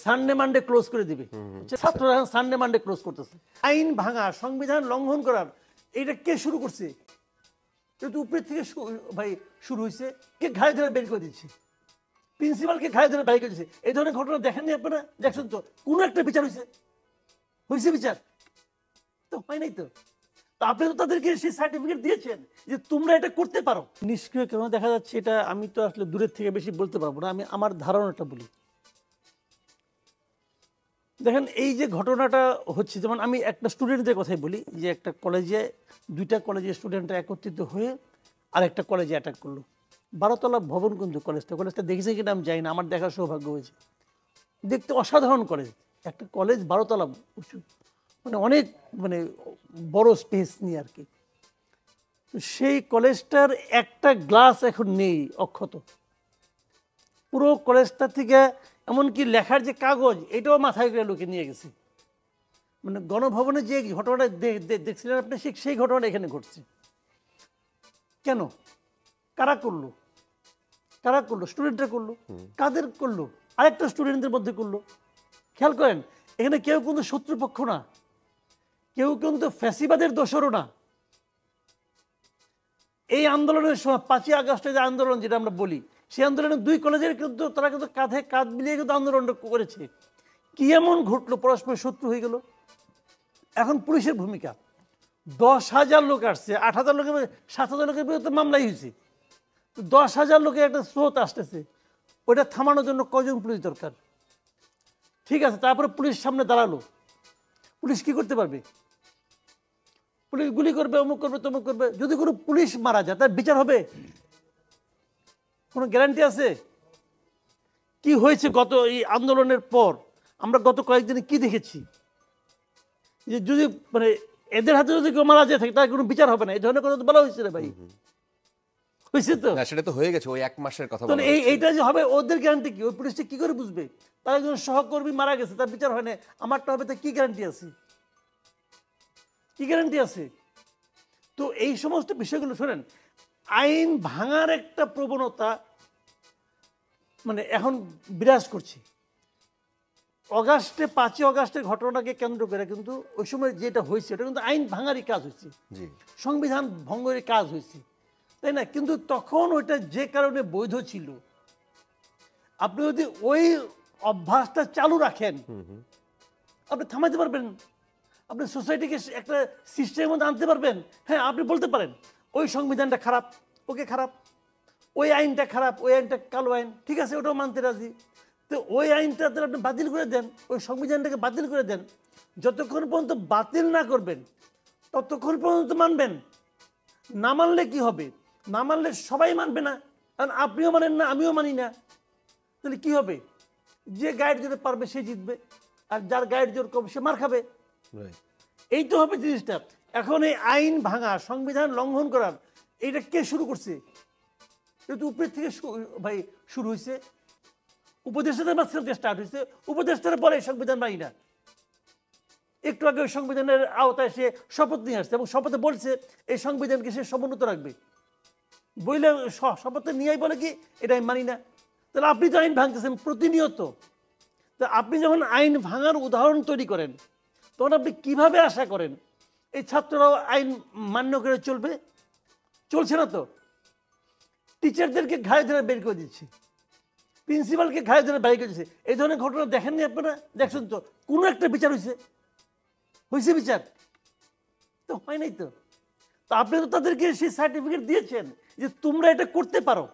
Sunday Monday close করে দিবে। ছাত্ররা সানডে মানডে ক্লোজ করতেছে। আইন ভাঙা, সংবিধান লঙ্ঘন করার এটা কে শুরু করছে? কিন্তু উপরের থেকে ভাই শুরু হয়েছে। কে ঘাড়ে ধরে বের করে দিচ্ছে? প্রিন্সিপালকে ঘাড়ে ধরে বের করে দিচ্ছে। এই ধরনের ঘটনা দেখেননি আপনারা? দেখছেন তো? কোনো একটা বিচার হয়েছে বিচার তো হয় নাই। তো আপনি তো তাদেরকে সেই সার্টিফিকেট দিয়েছেন যে তোমরা এটা করতে পারো। নিষ্ক্রিয় কেন দেখা যাচ্ছে এটা আমি তো আসলে দূরের থেকে বেশি বলতে পারবো না। আমি আমার ধারণাটা বলি। দেখেন এই যে ঘটনাটা হচ্ছে, যেমন আমি একটা স্টুডেন্টদের কথাই বলি যে একটা কলেজে, দুইটা কলেজের স্টুডেন্টরা একত্রিত হয়ে আর একটা কলেজে অ্যাটাক করলো। 12 তলা ভবন কিন্তু কলেজটা দেখেছে কিনা আমি জানি না, আমার দেখার সৌভাগ্য হয়েছে। দেখতে অসাধারণ কলেজ, একটা কলেজ 12 তলা উঁচু, মানে অনেক বড় স্পেস নিয়ে আর কি। সেই কলেজটার একটা গ্লাস এখন নেই, অক্ষত। পুরো কলেজটা থেকে এমনকি লেখার যে কাগজ এটাও মাথায় করে লোকে নিয়ে গেছে। মানে গণভবনে যে ঘটনাটা দেখছিলেন আপনি, সেই ঘটনাটা এখানে ঘটছে। কেন? কারা করলো? স্টুডেন্টরা করলো। কাদের করলো? আরেকটা স্টুডেন্টদের মধ্যে করলো। খেয়াল করেন, এখানে কেউ কিন্তু শত্রুপক্ষ না, কেউ কিন্তু ফ্যাসিবাদের দোসরও না। এই আন্দোলনের সময় 5ই আগস্টে যে আন্দোলন যেটা আমরা বলি, সেই আন্দোলনে দুই কলেজের কিন্তু তারা কিন্তু কাঁধে কাঁধ মিলিয়ে কিন্তু আন্দোলনটা করেছে। কি এমন ঘটলো পরস্পর শত্রু হয়ে গেল? এখন পুলিশের ভূমিকা, 10,000 লোক আসছে, 8,000 লোকের 7,000 লোকের বিরুদ্ধে মামলাই হয়েছে। 10,000 লোকের একটা স্রোত আসতেছে, ওইটা থামানোর জন্য কজন পুলিশ দরকার? ঠিক আছে, তারপরে পুলিশ সামনে দাঁড়ালো, পুলিশ কি করতে পারবে? পুলিশ গুলি করবে, অমুক করবে, তমুক করবে। যদি কোনো পুলিশ মারা যায় তার বিচার হবে? কোনো গ্যারান্টি আছে? কি হয়েছে গত এই আন্দোলনের পর? আমরা গত কয়েকদিনে কি দেখেছি যে যদি এদের হাতে যদি কেউ মারা যায় থাকে তার কোনো বিচার হবে না, এই ধরনের কথা তো বলা হয়েছে রে ভাই। হয়েছে তো? সেটা তো হয়ে গেছে, ওই 1 মাসের কথা। এইটা যে হবে, ওদের গ্যারান্টি কি? ওই পুলিশটা কি করে বুঝবে তার একজন সহকর্মী মারা গেছে, তার বিচার হয় না, আমারটা হবে? তার কি গ্যারান্টি আছে? তো এই সমস্ত বিষয়গুলো শোনেন, আইন ভাঙার একটা প্রবণতা এখন বিরাজ করছে। 5ই অগাস্টের ঘটনাকে কেন্দ্র করে কিন্তু ওই সময় যেটা হয়েছে এটা কিন্তু আইন ভাঙারই কাজ হয়েছে, সংবিধান ভঙ্গের কাজ হয়েছে, তাই না? কিন্তু তখন ওইটা যে কারণে বৈধ ছিল, আপনি যদি ওই অভ্যাসটা চালু রাখেন আপনি থামাতে পারবেন, আপনি সোসাইটিকে একটা সিস্টেমের মধ্যে আনতে পারবেন। হ্যাঁ, আপনি বলতে পারেন ওই সংবিধানটা খারাপ, ওকে খারাপ, ওই আইনটা খারাপ, ওই আইনটা কালো আইন, ঠিক আছে, ওটাও মানতে রাজি। তো ওই আইনটা আপনি বাতিল করে দেন, ওই সংবিধানটাকে বাতিল করে দেন। যতক্ষণ পর্যন্ত বাতিল না করবেন ততক্ষণ পর্যন্ত মানবেন। না মানলে কি হবে? না মানলে সবাই মানবে না, কারণ আপনিও মানেন না, আমিও মানি না। তাহলে কি হবে? যে গাইড জোরে পারবে সে জিতবে, আর যার গাইড জোর কম সে মার খাবে। এই তো হবে জিনিসটা। এখন এই আইন ভাঙা, সংবিধান লঙ্ঘন করার এইটা কে শুরু করছে? কিন্তু উপরের থেকে ভাই শুরু হয়েছে। উপদেষ্টাদের মাঝখান থেকে স্টার্ট হয়েছে। উপদেষ্টারা বলে সংবিধান মানি না। একটু আগে ওই সংবিধানের আওতায় সে শপথ নিয়ে আসছে এবং শপথে বলছে এই সংবিধানকে সে সমুন্নত রাখবে। বইলে শপথে নিয়েই বলে কি এটা আমি মানি না। তাহলে আপনি তো আইন ভাঙতেছেন প্রতিনিয়ত। তা আপনি যখন আইন ভাঙার উদাহরণ তৈরি করেন তখন আপনি কিভাবে আশা করেন এই ছাত্ররাও আইন মান্য করে চলবে? চলছে না তো। টিচারদেরকে ঘাড়ে ধরে বের করে দিচ্ছে, প্রিন্সিপালকে ঘাড়ে ধরে বের করে দিচ্ছে। এই ধরনের ঘটনা দেখেননি আপনারা? দেখছেন তো? কোনো একটা বিচার হয়েছে বিচার তো হয় নাই। তো আপনি তো তাদেরকে সেই সার্টিফিকেট দিয়েছেন যে তোমরা এটা করতে পারো।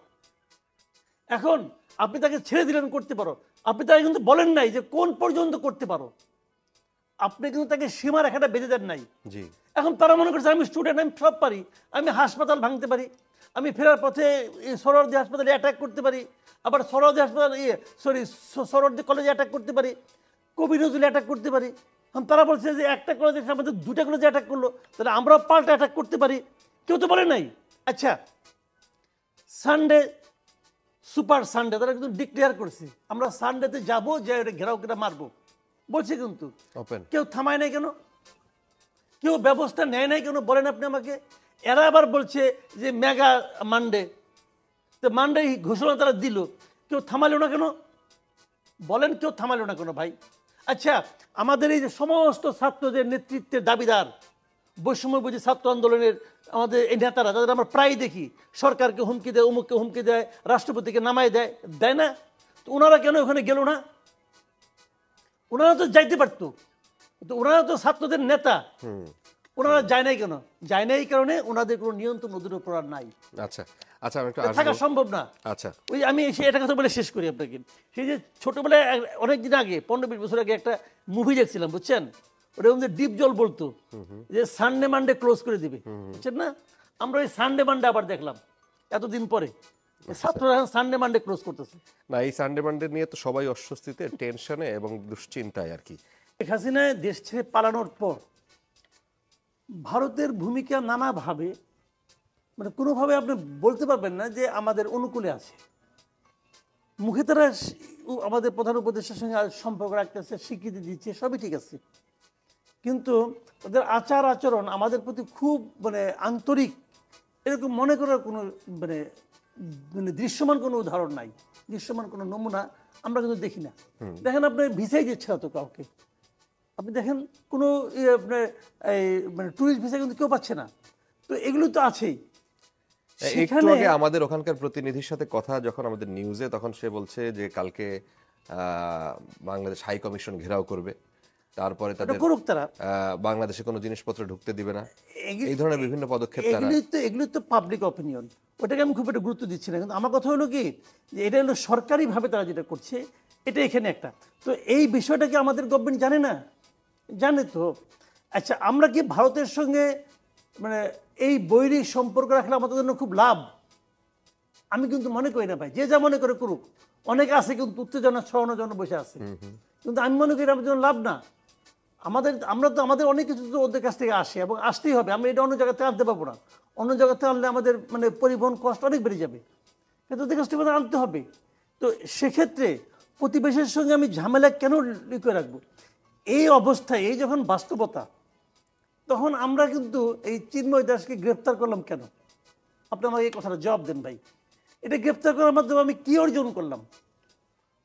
এখন আপনি তাকে ছেড়ে দিলেন করতে পারো, আপনি তাকে কিন্তু বলেন নাই যে কোন পর্যন্ত করতে পারো। আপনি কিন্তু তাকে সীমা রেখাটা বেঁধে দেন নাই। এখন তারা মনে করছে আমি স্টুডেন্ট, আমি সব পারি, আমি হাসপাতাল ভাঙতে পারি, আমি ফেরার পথে সরোয়ার্দী হাসপাতালে অ্যাটাক করতে পারি, আবার সরোয়ার্দী হাসপাতাল সরোয়ার্দী কলেজে অ্যাটাক করতে পারি, কবি নজরুল অ্যাটাক করতে পারি। তারা বলছে যে একটা কলেজের আমাদের 2টা কলেজে অ্যাটাক করলো, তাহলে আমরাও পাল্টা অ্যাটাক করতে পারি। কেউ তো বলে নাই। আচ্ছা, সানডে সুপার সানডে তারা কিন্তু ডিক্লেয়ার করছে আমরা সানডেতে যাবো, যে ঘেরাও কেটে মারবো বলছে, কিন্তু কেউ থামায় নাই কেন? কেউ ব্যবস্থা নেয় নাই কেন? বলেন আপনি আমাকে। এরা আবার বলছে যে মেগা মানডে, তো মানডে ঘোষণা তারা দিল, কেউ থামালো না কেন? বলেন কেউ থামালো না কোনো ভাই। আচ্ছা, আমাদের এই যে সমস্ত ছাত্রদের নেতৃত্বের দাবিদার বৈষম্যবিরোধী ছাত্র আন্দোলনের আমাদের এই নেতারা, যাদের আমরা প্রায় দেখি সরকারকে হুমকি দেয়, অমুককে হুমকি দেয়, রাষ্ট্রপতিকে নামায় দেয়, দেয় না? তো ওনারা কেন ওখানে গেল না? ওনারা তো যাইতে পারতো, তো ওনারা তো ছাত্রদের নেতা, ওনারা যায় নাই কেন? যায় নাই এই কারণে ওনাদের কোনো নিয়ন্ত্রণ ওদের উপর আর নাই। আচ্ছা আচ্ছা, আমি একটু থাকা আসবো। সম্ভব না। আচ্ছা, ওই আমি এটা কথা বলে শেষ করি আপনাকে। সেই যে ছোটবেলায় অনেকদিন আগে 15-20 বছর আগে একটা মুভি দেখছিলাম, বুঝছেন? ওটা মধ্যে ডিপ জল বলতো যে সানডে মানডে ক্লোজ করে দিবে, বুঝছেন না? আমরা ওই সানডে মানডে আবার দেখলাম এতদিন পরে, ছাত্ররা সানডে মানডে ক্লোজ করতেছে। না এই সানডে মানডে নিয়ে তো সবাই অস্বস্তিতে, টেনশনে এবং দুশ্চিন্তায় আর কি। শেখ হাসিনা দেশ ছেড়ে পালানোর পর ভারতের ভূমিকা নানাভাবে, মানে কোনোভাবে আপনি বলতে পারবেন না যে আমাদের অনুকূলে আছে। মুখে তারা আমাদের প্রধান উপদেষ্টার সঙ্গে সম্পর্ক রাখতেছে, স্বীকৃতি দিচ্ছে, সবই ঠিক আছে, কিন্তু ওদের আচার আচরণ আমাদের প্রতি খুব মানে আন্তরিক এরকম মনে করার কোনো মানে মানে দৃশ্যমান কোনো উদাহরণ নাই, দৃশ্যমান কোনো নমুনা আমরা কিন্তু দেখি না। দেখেন আপনি ভিসাই দিচ্ছে না তো কাউকে, আপনি দেখেন কোনো আপনার এই মানে ট্যুরিস্ট ভিসা কিন্তু কেউ পাচ্ছে না। তো এগুলো তো আছেই। একটু আগে আমাদের ওখানকার প্রতিনিধির সাথে কথা যখন আমাদের নিউজে, তখন সে বলছে যে কালকে বাংলাদেশ হাই কমিশন ঘেরাও করবে, তারপরে তাদের বাংলাদেশে কোনো জিনিসপত্র ঢুকতে দিবে না, এই ধরনের বিভিন্ন পদক্ষেপ। এগুলো তো পাবলিক অপিনিয়ন, ওটাকে আমি খুব একটা গুরুত্ব দিচ্ছি না, কিন্তু আমার কথা হলো কি যে এটা হলো সরকারিভাবে তারা যেটা করছে, এটা এখানে একটা। তো এই বিষয়টা কি আমাদের গভর্নমেন্ট জানে না? জানে তো। আচ্ছা, আমরা কি ভারতের সঙ্গে মানে এই বৈরিক সম্পর্ক রাখলে আমাদের জন্য খুব লাভ? আমি কিন্তু মনে করি না ভাই, যে যা মনে করে করুক। অনেকে আছে কিন্তু উত্তেজনা ছড়ানোর জন্য বসে আছে, কিন্তু আমি মনে করি আমাদের জন্য লাভ না। আমরা তো আমাদের অনেক কিছু তো ওদের কাছ থেকে আসে এবং আসতেই হবে, আমরা এটা অন্য জায়গা থেকে আনতে পারবো না। অন্য জায়গা থেকে আনলে আমাদের মানে পরিবহন কষ্ট অনেক বেড়ে যাবে, কিন্তু ওদের কাছ থেকে আমাদের আনতে হবে। তো সেক্ষেত্রে প্রতিবেশীর সঙ্গে আমি ঝামেলা কেন লিখে রাখবো? এই অবস্থায়, এই যখন বাস্তবতা, তখন আমরা কিন্তু এই চিন্ময় দাসকে গ্রেপ্তার করলাম কেন? আপনি আমাকে এই কথাটা জবাব দেন ভাই। এটা গ্রেপ্তার করার মাধ্যমে আমি কি অর্জন করলাম?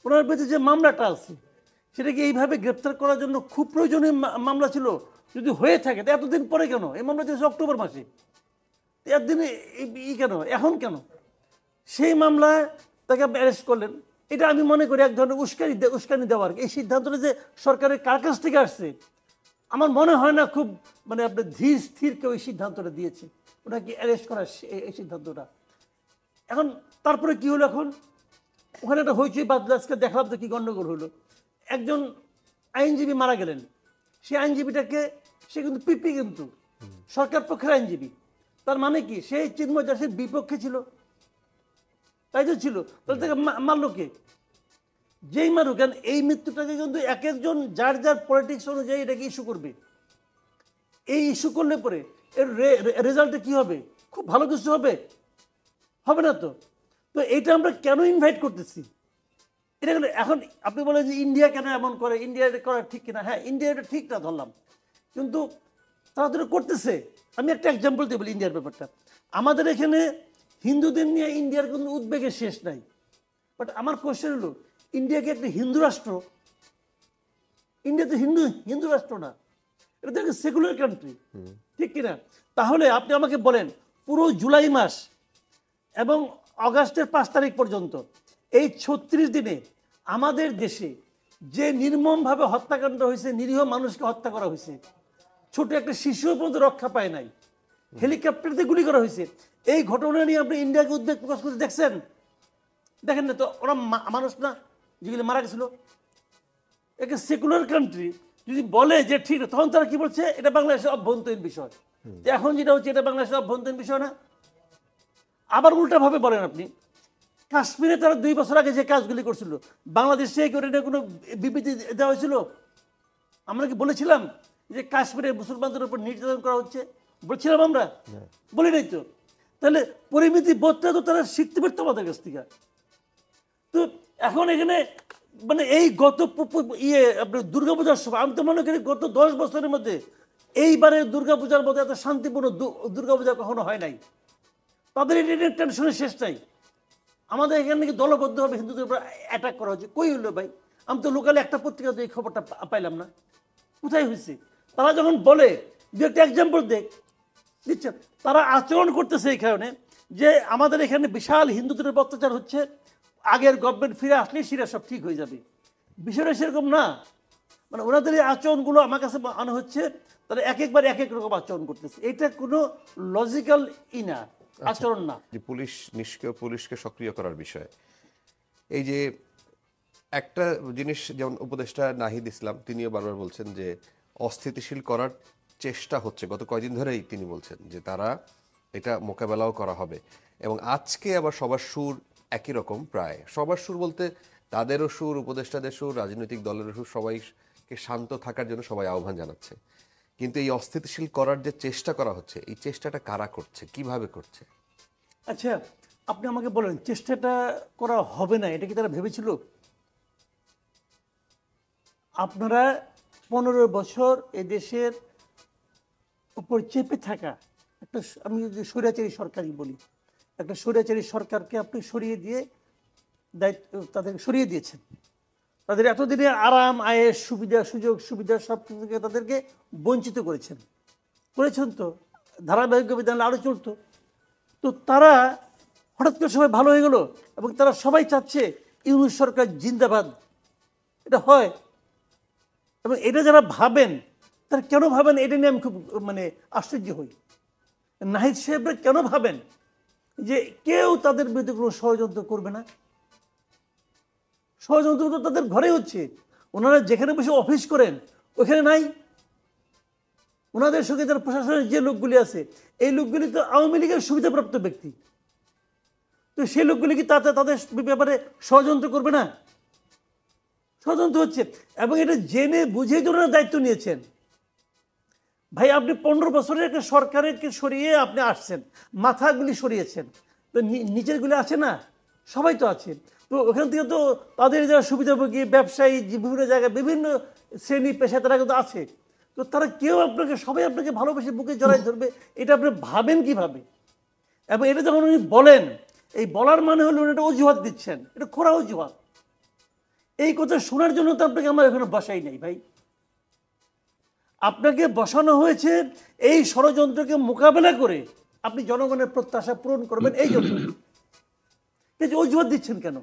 ওনার বিরুদ্ধে যে মামলাটা আছে সেটা কি এইভাবে গ্রেপ্তার করার জন্য খুব প্রয়োজনীয় মামলা ছিল? যদি হয়ে থাকে তো এতদিন পরে কেন? এই মামলা দিয়েছে অক্টোবর মাসে, এতদিনে কেন, এখন কেন? সেই মামলায় তাকে অ্যারেস্ট করলেন। এটা আমি মনে করি এক ধরনের উস্কানি দেওয়ার। এই সিদ্ধান্তটা যে সরকারের কার কাছ থেকে আসছে আমার মনে হয় না খুব মানে আপনার ধীর স্থির কেউ এই সিদ্ধান্তটা দিয়েছে, ওনাকে অ্যারেস্ট করার এই সিদ্ধান্তটা। এখন তারপরে কি হলো? এখন ওখানে একটা হইচই বাদল, আজকে দেখলাম তো কি গণ্ডগোল হলো। একজন আইনজীবী মারা গেলেন, সেই আইনজীবীটাকে, সে কিন্তু পিপি, কিন্তু সরকার পক্ষের আইনজীবী। তার মানে কি সেই চিন্ময় দাসের বিপক্ষে ছিল? তাই তো ছিল। তাহলে তাকে মারলো কে? যেই মারুক, কেন এই মৃত্যুটাকে কিন্তু এক একজন যার যার পলিটিক্স অনুযায়ী এটাকে ইস্যু করবে। এই ইস্যু করলে পরে এর রেজাল্টে কি হবে? খুব ভালো কিছু হবে? হবে না তো। তো এইটা আমরা কেন ইনভাইট করতেছি? এটা এখন আপনি বলেন যে ইন্ডিয়া কেন এমন করে, ইন্ডিয়া এটা করা ঠিক কিনা? হ্যাঁ, ইন্ডিয়া এটা ঠিক না ধরলাম, কিন্তু তারা তো করতেছে। আমি একটা এক্সাম্পল দিয়ে বলি ইন্ডিয়ার ব্যাপারটা। আমাদের এখানে হিন্দুদের নিয়ে ইন্ডিয়ার কোনো উদ্বেগের শেষ নাই, বাট আমার কোয়েশ্চেন হলো ইন্ডিয়া কি একটা হিন্দু রাষ্ট্র? ইন্ডিয়া তো হিন্দু রাষ্ট্র না, এটা তো একটা সেকুলার কান্ট্রি, ঠিক কিনা? তাহলে আপনি আমাকে বলেন পুরো জুলাই মাস এবং আগস্টের 5 তারিখ পর্যন্ত এই 36 দিনে আমাদের দেশে যে নির্মমভাবে হত্যাকাণ্ড হয়েছে, নিরীহ মানুষকে হত্যা করা হয়েছে, ছোট একটা শিশুও পর্যন্ত রক্ষা পায় নাই, হেলিকপ্টারতে গুলি করা হয়েছে, এই ঘটনা নিয়ে আপনি ইন্ডিয়াকে উদ্বেগ প্রকাশ করতে দেখছেন? দেখেন না তো। ওরা মানুষ না যেগুলো মারা গেছিল? একটা সেকুলার কান্ট্রি যদি বলে যে ঠিক, তখন তারা কি বলছে? এটা বাংলাদেশের অভ্যন্তরীণ বিষয়। এখন যেটা হচ্ছে এটা বাংলাদেশের অভ্যন্তরীণ বিষয় না। আবার উল্টাভাবে বলেন আপনি, কাশ্মীরে তারা 2 বছর আগে যে কাজগুলি করছিল, বাংলাদেশে কোনো বিবৃতি দেওয়া হয়েছিল? আমরা কি বলেছিলাম যে কাশ্মীরে মুসলমানদের উপর নির্যাতন করা হচ্ছে? বলছিলাম আমরা? বলি নাই তো। তাহলে পরিমিতি বোধটা তো তারা শিখতে পারতো আমাদের কাছ থেকে। তো এখন এখানে মানে এই গত আপনার দুর্গাপূজার সময় আমি তো মনে করি গত 10 বছরের মধ্যে এইবারে দুর্গাপূজার মধ্যে এত শান্তিপূর্ণ দুর্গাপূজা কখনো হয় নাই। তাদের এটা টেনশনের শেষ নাই। আমাদের এখানে নাকি দলবদ্ধভাবে হিন্দুদের উপর অ্যাটাক করা হচ্ছে। কই হলো ভাই? আমি তো লোকালে একটা পত্রিকাতে এই খবরটা পাইলাম না, কোথায় হয়েছে? তারা যখন বলে, যে একটা এক্সাম্পল দিচ্ছেন, তারা আচরণ করতেছে এই কারণে যে আমাদের এখানে বিশাল হিন্দুদের অত্যাচার হচ্ছে, আগের গভর্নমেন্ট ফিরে আসলে সেটা সব ঠিক হয়ে যাবে। বিষয়টা সেরকম না। মানে ওনাদের এই আচরণগুলো আমার কাছে মনে হচ্ছে তারা একবার এক এক রকম আচরণ করতেছে। এটা কোনো লজিক্যাল না, আচরণ না। যে পুলিশ নিষ্ক্রিয়, পুলিশকে সক্রিয় করার বিষয়, এই যে একটা জিনিস যেমন উপদেষ্টা নাহিদ ইসলাম তিনিও বারবার বলছেন যে অস্থিতিশীল করার চেষ্টা হচ্ছে, গত কয়েকদিন ধরেই তিনি বলছেন যে তারা এটা মোকাবেলাও করা হবে। এবং আজকে আবার সবার সুর একই রকম, প্রায় সবার সুর বলতে তাদেরও সুর, উপদেষ্টাদের সুর, রাজনৈতিক দলের সুর, সবাইকে শান্ত থাকার জন্য সবাই আহ্বান জানাচ্ছে। কিন্তু এই অস্থিতিশীল করার যে চেষ্টা করা হচ্ছে, এই চেষ্টাটা কারা করছে, কিভাবে করছে? আচ্ছা, আপনি আমাকে বলেন, চেষ্টাটা করা হবে না এটা কি তারা ভেবেছিল? আপনারা 15 বছর এদেশের উপর চেপে থাকা একটা, আমি যদি স্বৈরাচারী সরকারই বলি, একটা স্বৈরাচারী সরকারকে আপনি সরিয়ে দিয়ে দায়িত্ব তাদেরকে সরিয়ে দিয়েছেন। তাদের এতদিনের আরাম, আয়ের সুবিধা, সুযোগ সুবিধা সব কিছু থেকে তাদেরকে বঞ্চিত করেছেন। তো ধারাবাহিক বিধান আরও চলতো। তো তারা হঠাৎ করে সবাই ভালো হয়ে গেল এবং তারা সবাই চাচ্ছে ইউনূস সরকার জিন্দাবাদ। এটা হয়। এবং এটা যারা ভাবেন, তারা কেন ভাবেন এটা নিয়ে আমি খুব আশ্চর্য হই। নাহিদ সাহেবরা কেন ভাবেন যে কেউ তাদের বিরুদ্ধে কোনো ষড়যন্ত্র করবে না? ষড়যন্ত্র তো তাদের ঘরে হচ্ছে। ওনারা যেখানে বসে অফিস করেন ওখানে নাই। ওনাদের সঙ্গে যারা প্রশাসনের যে লোকগুলি আছে, এই লোকগুলি তো আওয়ামী লীগের সুবিধাপ্রাপ্ত ব্যক্তি। তো সেই লোকগুলি কি তাদের ব্যাপারে ষড়যন্ত্র করবে না? ষড়যন্ত্র হচ্ছে। এবং এটা জেনে বুঝে ওনারা দায়িত্ব নিয়েছেন। ভাই, আপনি 15 বছরের একটা সরকারকে সরিয়ে আপনি আসছেন, মাথাগুলি সরিয়েছেন, তো নিচেরগুলি আছে না? সবাই তো আছে। তো ওখান থেকে তো তাদের যারা সুবিধাভোগী ব্যবসায়ী, বিভিন্ন জায়গায় বিভিন্ন শ্রেণী পেশা তারা কিন্তু আছে। তো তারা কেউ আপনাকে, সবাই আপনাকে ভালোবেসে বুকে জড়াই ধরবে, এটা আপনি ভাবেন কিভাবে? এবং এটা যখন উনি বলেন, এই বলার মানে হলো উনি একটা অজুহাত দিচ্ছেন, এটা খোঁড়া অজুহাত। এই কথা শোনার জন্য তো আপনাকে আমার এখানে বসাই নাই ভাই। আপনাকে বসানো হয়েছে এই ষড়যন্ত্রকে মোকাবেলা করে আপনি জনগণের প্রত্যাশা পূরণ করবেন, এই জন্য। অজুহাত দিচ্ছেন কেন?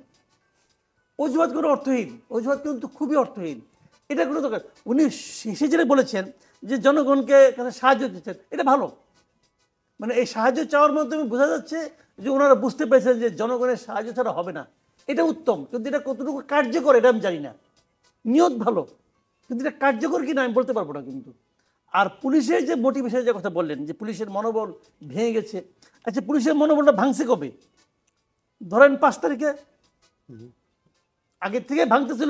অজুহাত কোনো অর্থহীন, অজুহাত কিন্তু খুবই অর্থহীন। এটা কোনো দরকার। উনি শেষে যেটা বলেছেন যে জনগণকে কাছে সাহায্য দিচ্ছেন, এটা ভালো। মানে এই সাহায্য চাওয়ার মাধ্যমে বোঝা যাচ্ছে যে ওনারা বুঝতে পেরেছেন যে জনগণের সাহায্য ছাড়া হবে না। এটা উত্তম, কিন্তু এটা কতটুকু কার্যকর এটা আমি জানি না। নিয়ত ভালো, কিন্তু এটা কার্যকর কিনা আমি বলতে পারবো না। কিন্তু আর পুলিশের যে মোটিভেশনের যে কথা বললেন, যে পুলিশের মনোবল ভেঙে গেছে। আচ্ছা, পুলিশের মনোবলটা ভাঙছে কবে? ধরেন 5 তারিখে। আগের থেকে ভাঙতেছিল,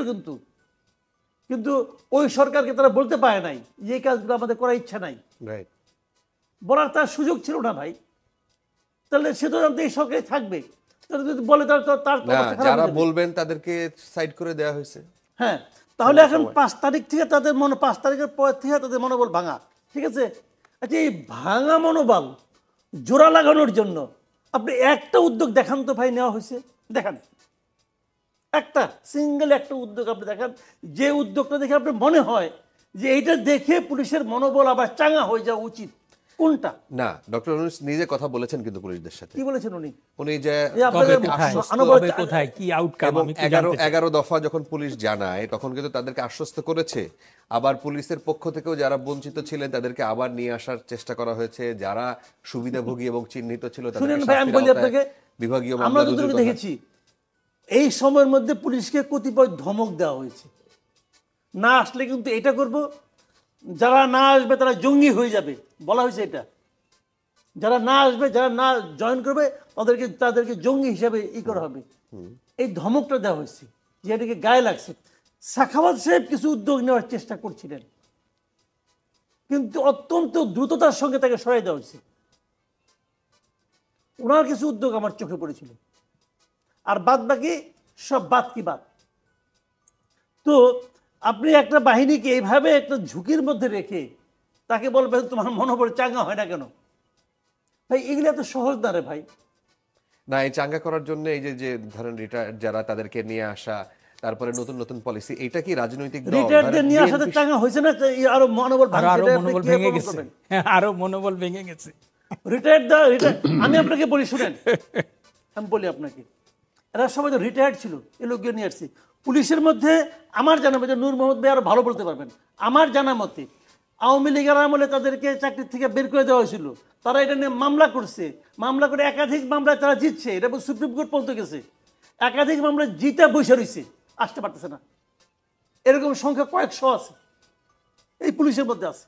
কিন্তু ওই সরকারকে তারা বলতে পারে নাই যে এই কাজগুলো আমাদের করার ইচ্ছা নাই, বলার তার সুযোগ ছিল না ভাই। তাহলে সে তো জানতে এই সরকারে থাকবে, তাহলে যদি বলে তার যারা বলবেন তাদেরকে সাইড করে দেওয়া হয়েছে। হ্যাঁ, তাহলে এখন 5 তারিখ থেকে তাদের 5 তারিখের পর থেকে তাদের মনোবল ভাঙা, ঠিক আছে। আচ্ছা, এই ভাঙা মনোবল জোড়া লাগানোর জন্য আপনি একটা উদ্যোগ দেখান তো ভাই, নেওয়া হয়েছে? দেখান একটা সিঙ্গেল একটা উদ্যোগ আপনি দেখান, যে উদ্যোগটা দেখে আপনার মনে হয় যে এইটা দেখে পুলিশের মনোবল আবার চাঙ্গা হয়ে যাওয়া উচিত। কোনটা? না, ডক্টর ইউনূস নিজে কথা বলেছেন কিন্তু পুলিশদের সাথে। কি বলেছেন উনি যে কোথায় কি আউটকাম, 11 দফা যখন পুলিশ জানায় তখন কিন্তু তাদেরকে আশ্বস্ত করেছে। আবার পুলিশের পক্ষ থেকেও যারা বঞ্চিত ছিলেন তাদেরকে আবার নিয়ে আসার চেষ্টা করা হয়েছে, যারা সুবিধাভোগী এবং চিহ্নিত ছিল তাদেরকে বিভাগীয় মামলা রুজুর দেখেছি। এই সময়ের মধ্যে পুলিশকে কতিপয় ধমক দেওয়া হয়েছে, না আসলে কিন্তু এটা করব, যারা না আসবে তারা জঙ্গি হয়ে যাবে বলা হয়েছে। এটা যারা না আসবে, যারা না জয়েন করবে তাদেরকে জঙ্গি হিসাবে করা হবে, এই ধমকটা দেওয়া হয়েছে, যেটাকে গায়ে লাগছে। সাখাওয়াত সাহেব কিছু উদ্যোগ নেওয়ার চেষ্টা করছিলেন, কিন্তু অত্যন্ত দ্রুততার সঙ্গে তাকে সরাই দেওয়া হয়েছে। ওনার কিছু উদ্যোগ আমার চোখে পড়েছিল, আর বাদ বাকি সব বাদ কি বাদ। তো আপনি একটা বাহিনীকে এইভাবে একটা ঝুঁকির মধ্যে রেখে তাকে বলবেন তোমার মনোবল চাঙ্গা হয় না কেন? ভাই, এগুলো এত সহজ না রে ভাই। না, এই চাঙ্গা করার জন্য এই যে ধরেন রিটায়ার্ড যারা, তাদেরকে নিয়ে আসা, তারপরে নতুন নতুন পলিসি, এটা কি রাজনৈতিক দল রিটায়ার্ডদের নিয়ে আসাতে টাঙ্গা হয়েছে না, আরো মনোবল ভেঙে গেছে, আরো মনোবল ভেঙে গেছে। রিটায়ার্ড আমি আপনাকে বলি শুনেন, আমি বলি আপনাকে, এরা সবাই তো রিটায়ার্ড ছিল, এ লোককে নিয়ে আসছি। পুলিশের মধ্যে আমার জানা মতে, নূর মোহাম্মদ ভাই আরো ভালো বলতে পারবেন, আমার জানা মতে আওয়ামী লীগের আমলে তাদেরকে চাকরি থেকে বের করে দেওয়া হয়েছিল, তারা এটা নিয়ে মামলা করছে, মামলা করে একাধিক মামলায় তারা জিতছে, এটা সুপ্রিম কোর্ট পর্যন্ত গেছে, একাধিক মামলা জিতে বসে রয়েছে, আসতে পারতেছে না। এরকম সংখ্যা কয়েকশো আছে এই পুলিশের মধ্যে আছে।